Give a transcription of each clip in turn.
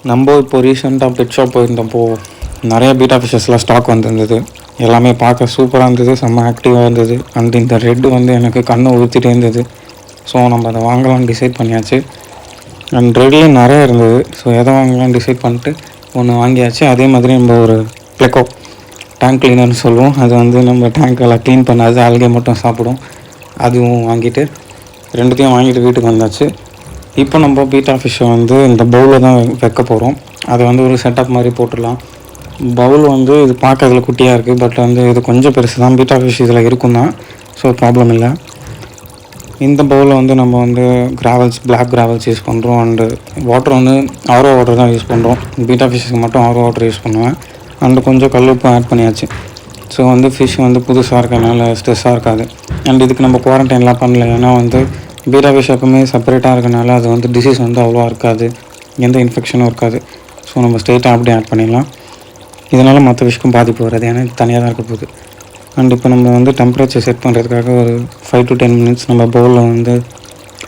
நம்ம இப்போ ரீசெண்டாக பெட் ஷாப் போயிருந்தப்போ நிறைய பீட்டா ஃபிஷஸ்லாம் ஸ்டாக் வந்துருந்தது. எல்லாமே பார்க்க சூப்பராக இருந்தது, செம்ம ஆக்டிவாக இருந்தது. அண்ட் இந்த ரெட்டு வந்து எனக்கு கண்ணை ஊற்றிட்டே இருந்தது. ஸோ நம்ம அதை வாங்கலாம்னு டிசைட் பண்ணியாச்சு. அண்ட் ரெட்லேயும் நிறைய இருந்தது. ஸோ எதை வாங்கலாம்னு டிசைட் பண்ணிட்டு ஒன்று வாங்கியாச்சு. அதே மாதிரி நம்ம ஒரு ப்ளெக்கோ டேங்க் கிளீனர்னு சொல்லுவோம். அது வந்து நம்ம டேங்க்கெல்லாம் க்ளீன் பண்ணாது, ஆல்கே மட்டும் சாப்பிடும். அதுவும் வாங்கிட்டு ரெண்டுத்தையும் வாங்கிட்டு வீட்டுக்கு வந்தாச்சு. இப்போ நம்ம பீட்டா ஃபிஷ்ஷை வந்து இந்த பவுலில் தான் வைக்க போகிறோம். அதை வந்து ஒரு செட்டப் மாதிரி போட்டுடலாம். பவுல் வந்து இது பார்க்கறதுல குட்டியாக இருக்குது, பட் வந்து இது கொஞ்சம் பெருசு தான். பீட்டா ஃபிஷ் இதில் இருக்கும் தான், ஸோ ப்ராப்ளம் இல்லை. இந்த பவுலில் வந்து நம்ம வந்து கிராவல்ஸ், பிளாக் கிராவல்ஸ் யூஸ் பண்ணுறோம். அண்டு வாட்டர் வந்து ஆரோ வாட்டர் தான் யூஸ் பண்ணுறோம். பீட்டா ஃபிஷ்ஷுக்கு மட்டும் ஆரோ வாட்டர் யூஸ் பண்ணுவேன். அண்டு கொஞ்சம் கல்லுப்பு ஆட் பண்ணியாச்சு. ஸோ வந்து ஃபிஷ் வந்து புதுசாக இருக்கனால ஸ்ட்ரெஸ்ஸாக இருக்காது. அண்ட் இதுக்கு நம்ம குவாரண்டைன்லாம் பண்ணல, ஏன்னா வந்து பீட்டா ஃபிஷ் எப்பவுமே செப்பரேட்டாக இருக்கனால அது வந்து டிசீஸ் வந்து அவ்வளோவா இருக்காது, எந்த இன்ஃபெக்ஷனும் இருக்காது. ஸோ நம்ம ஸ்ட்ரெயிட்டாக அப்படியே ஆட் பண்ணிடலாம். இதனால் மற்ற ஃபிஷ்க்கும் பாதிப்பு வராது, ஏன்னா தனியாக தான் இருக்க போகுது. அண்ட் இப்போ நம்ம வந்து டெம்பரேச்சர் செட் பண்ணுறதுக்காக ஒரு 5 to 10 minutes நம்ம பவுலில் வந்து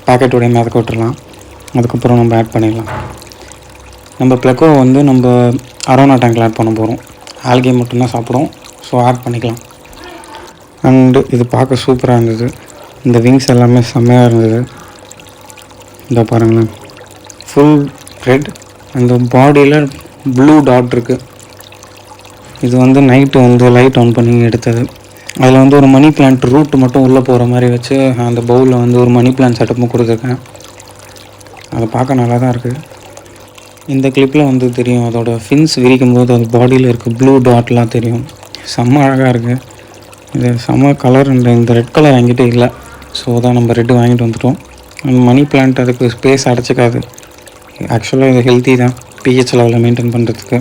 பேக்கெட்டோடைய மிதக்க விட்டுடலாம். அதுக்கப்புறம் நம்ம ஆட் பண்ணிடலாம். நம்ம ப்ளெக்கோ வந்து நம்ம அரோனா டேங்கில் ஆட் பண்ண போகிறோம். ஆல்கே மட்டும்தான் சாப்பிடும், ஸோ ஆட் பண்ணிக்கலாம். அண்டு இது பார்க்க சூப்பராக இருந்தது. இந்த விங்ஸ் எல்லாமே செம்மையாக இருந்தது. இந்த பாருங்களேன், ஃபுல் ரெட், அந்த பாடியில் ப்ளூ டாட் இருக்குது. இது வந்து நைட்டு வந்து லைட் ஆன் பண்ணி எடுத்தது. அதில் வந்து ஒரு மணி பிளான்ட் ரூட் மட்டும் உள்ளே போகிற மாதிரி வச்சு அந்த பவுலில் வந்து ஒரு மணி பிளான்ட் செட்டப்பும் கொடுத்துருக்கேன். அதை பார்க்க நல்லா தான் இருக்குது. இந்த கிளிப்பில் வந்து தெரியும், அதோடய ஃபின்ஸ் விரிக்கும் போது அது பாடியில் இருக்க ப்ளூ டாட்லாம் தெரியும். செம்ம அழகாக இருக்குது. இது செம்ம கலர். இந்த ரெட் கலர் என்கிட்ட இல்லை, ஸோ தான் நம்ம ரெட்டு வாங்கிட்டு வந்துட்டோம். அந்த மணி பிளான்ட் அதுக்கு ஸ்பேஸ் அடைச்சிக்காது. ஆக்சுவலாக இது ஹெல்த்தி தான், பிஹெச் லெவலில் மெயின்டைன் பண்ணுறதுக்கு.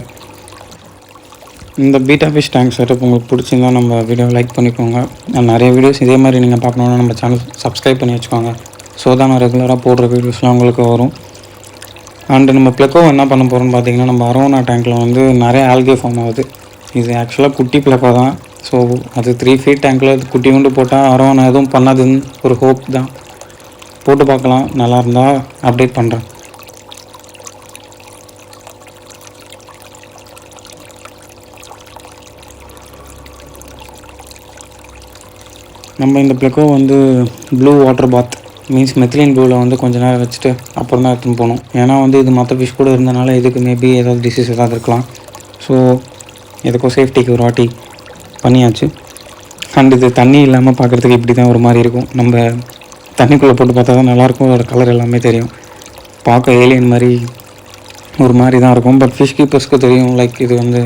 இந்த பீட்டா ஃபிஷ் டேங்க் செட்டப் உங்களுக்கு பிடிச்சிருந்தா நம்ம வீடியோவை லைக் பண்ணிக்கோங்க. நிறைய வீடியோஸ் இதே மாதிரி நீங்கள் பார்க்கணுன்னா நம்ம சேனல் சப்ஸ்கிரைப் பண்ணி வச்சுக்கோங்க. ஸோ தான் நான் ரெகுலராக போடுற வீடியோஸ்லாம் உங்களுக்கு வரும். அண்டு நம்ம ப்ளெக்கோ என்ன பண்ண போகிறோம்னு பார்த்தீங்கன்னா, நம்ம அரோனா டேங்க்கில் வந்து நிறைய ஆல்கே ஃபார்ம் ஆகுது. இது ஆக்சுவலாக குட்டி ப்ளெக்கோ தான். ஸோ அது 3 feet டேங்க்கில் குட்டி கொண்டு போட்டால் அரோனா எதுவும் பண்ணாதுன்னு ஒரு ஹோப் தான். போட்டு பார்க்கலாம், நல்லா இருந்தால் அப்டேட் பண்ணுறேன். நம்ம இந்த ப்ளெக்கோ வந்து ப்ளூ வாட்டர் பாத் மீன்ஸ் மெத்திலின் ப்ளூவில் வந்து கொஞ்சம் நேரம் வச்சுட்டு அப்புறம் தான் எடுத்துன்னு போகணும். ஏன்னா வந்து இது மற்ற ஃபிஷ் கூட இருந்தனால இதுக்கு மேபி ஏதாவது டிசீஸ் ஏதாவது இருக்கலாம். ஸோ எதுக்கும் சேஃப்டிக்கு ஒரு வாட்டி பண்ணியாச்சு. அண்ட் இது தண்ணி இல்லாமல் பார்க்குறதுக்கு இப்படி தான் ஒரு மாதிரி இருக்கும். நம்ம தண்ணிக்குள்ளே போட்டு பார்த்தா தான் நல்லாயிருக்கும். அதோட கலர் எல்லாமே தெரியும். பார்க்க ஏலியன் மாதிரி ஒரு மாதிரி தான் இருக்கும். பட் ஃபிஷ் கீப்பர்ஸ்க்கு தெரியும், லைக் இது வந்து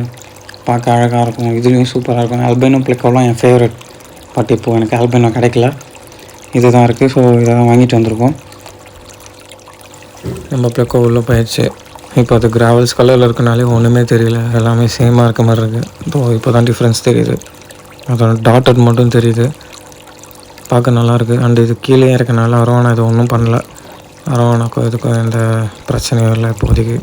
பார்க்க அழகாக இருக்கும், இதுலேயும் சூப்பராக இருக்கும். Albino ப்ளெக்கோலாம் N favourite. பட் இப்போது எனக்கு ஆல்பைனோ கிடைக்கல, இது தான் இருக்குது. ஸோ இதை தான் வாங்கிட்டு வந்திருக்கோம். நம்ம ப்ளெக்கோ உள்ளே போயிடுச்சு. இப்போ அது கிராவல்ஸ் கலரில் இருக்கனாலே ஒன்றுமே தெரியல, எல்லாமே சேமாக இருக்க மாதிரி இருக்குது. இப்போ தான் டிஃப்ரென்ஸ் தெரியுது. அதோட டாட்டட் மட்டும் தெரியுது, பார்க்க நல்லாயிருக்கு. அண்ட் இது கீழே இருக்கனால அரோனா இது ஒன்றும் பண்ணல. அரோனாக்கும் இதுக்கும் எந்த பிரச்சனையும் இல்லை இப்போதைக்கு.